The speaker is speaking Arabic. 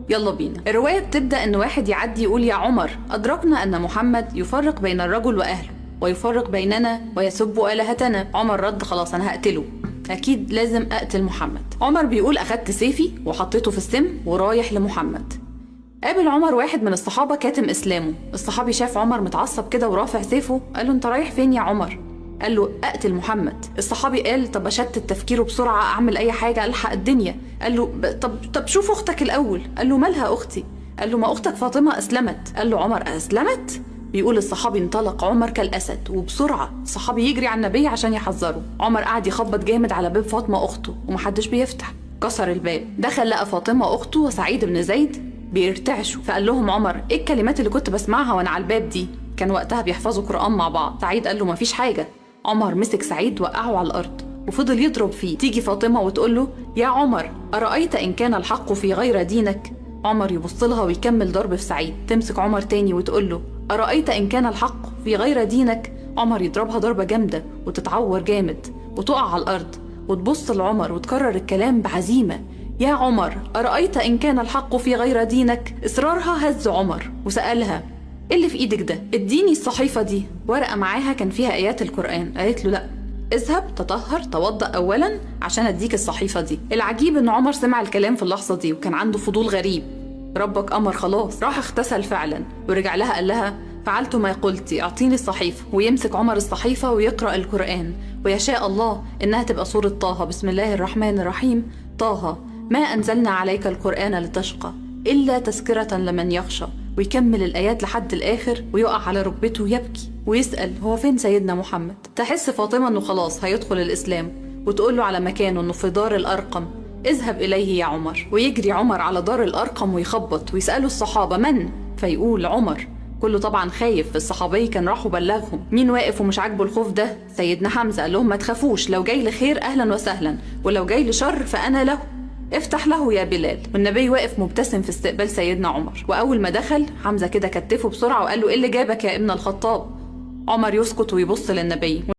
يلا بينا. الرواية بتبدأ ان واحد يعدي يقول يا عمر أدركنا أن محمد يفرق بين الرجل وأهله ويفرق بيننا ويسب آلهتنا. عمر رد خلاص أنا هقتله، أكيد لازم أقتل محمد. عمر بيقول أخدت سيفي وحطيته في السم ورايح لمحمد. قابل عمر واحد من الصحابة كاتم إسلامه. الصحابي شاف عمر متعصب كده ورافع سيفه، قال له انت رايح فين يا عمر؟ قال له اقتل محمد. الصحابي قال طب اشتت تفكيره بسرعة، اعمل اي حاجة الحق الدنيا. قال له طب شوف اختك الاول. قال له مالها اختي؟ قال له ما اختك فاطمة اسلمت. قال له عمر اسلمت؟ بيقول الصحابي انطلق عمر كالاسد وبسرعة الصحابي يجري على النبي عشان يحذره. عمر قعد يخبط جامد على باب فاطمة اخته ومحدش بيفتح. كسر الباب، دخل لقى فاطمة اخته وسعيد بن زيد بيرتعشوا. فقال لهم عمر ايه الكلمات اللي كنت بسمعها وانا على الباب دي؟ كان وقتها بيحفظوا قرآن مع بعض. سعيد قال له مفيش حاجة. عمر مسك سعيد وقعه على الأرض وفضل يضرب فيه. تيجي فاطمة وتقول له يا عمر أرأيت إن كان الحق في غير دينك؟ عمر يبص لها ويكمل ضرب في سعيد. تمسك عمر تاني وتقول له أرأيت إن كان الحق في غير دينك؟ عمر يضربها ضربة جامدة وتتعور جامد وتقع على الأرض وتبص لعمر وتكرر الكلام بعزيمة يا عمر أرأيت إن كان الحق في غير دينك؟ إصرارها هز عمر وسألها إيه اللي في إيدك ده؟ اديني الصحيفة دي. ورقة معاها كان فيها آيات القرآن. قالت له لأ، اذهب تطهر توضأ أولا عشان أديك الصحيفة دي. العجيب إن عمر سمع الكلام في اللحظة دي وكان عنده فضول غريب. ربك أمر خلاص. راح اغتسل فعلا ورجع لها قال لها فعلت ما قلتي، أعطيني الصحيفة. ويمسك عمر الصحيفة ويقرأ القرآن ويشاء الله إنها تبقى سورة طه. بسم الله الرحمن الرحيم. طه ما أنزلنا عليك القرآن لتشقى إلا تذكرة لمن يخشى. ويكمل الآيات لحد الآخر ويقع على ركبته يبكي ويسأل هو فين سيدنا محمد؟ تحس فاطمة إنه خلاص هيدخل الإسلام وتقول له على مكانه إنه في دار الأرقم. اذهب إليه يا عمر. ويجري عمر على دار الأرقم ويخبط ويسأله الصحابة من؟ فيقول عمر. كله طبعا خايف. الصحابي كان راحوا بلغهم. مين واقف ومش عاجبه الخوف ده؟ سيدنا حمزة. قال لهم ما تخافوش، لو جاي لخير أهلا وسهلا، ولو جاي لشر فأنا له، افتح له يا بلال. والنبي واقف مبتسم في استقبال سيدنا عمر. وأول ما دخل حمزة كده كتفه بسرعة وقال له إيه اللي جابك يا ابن الخطاب؟ عمر يسكت ويبص للنبي.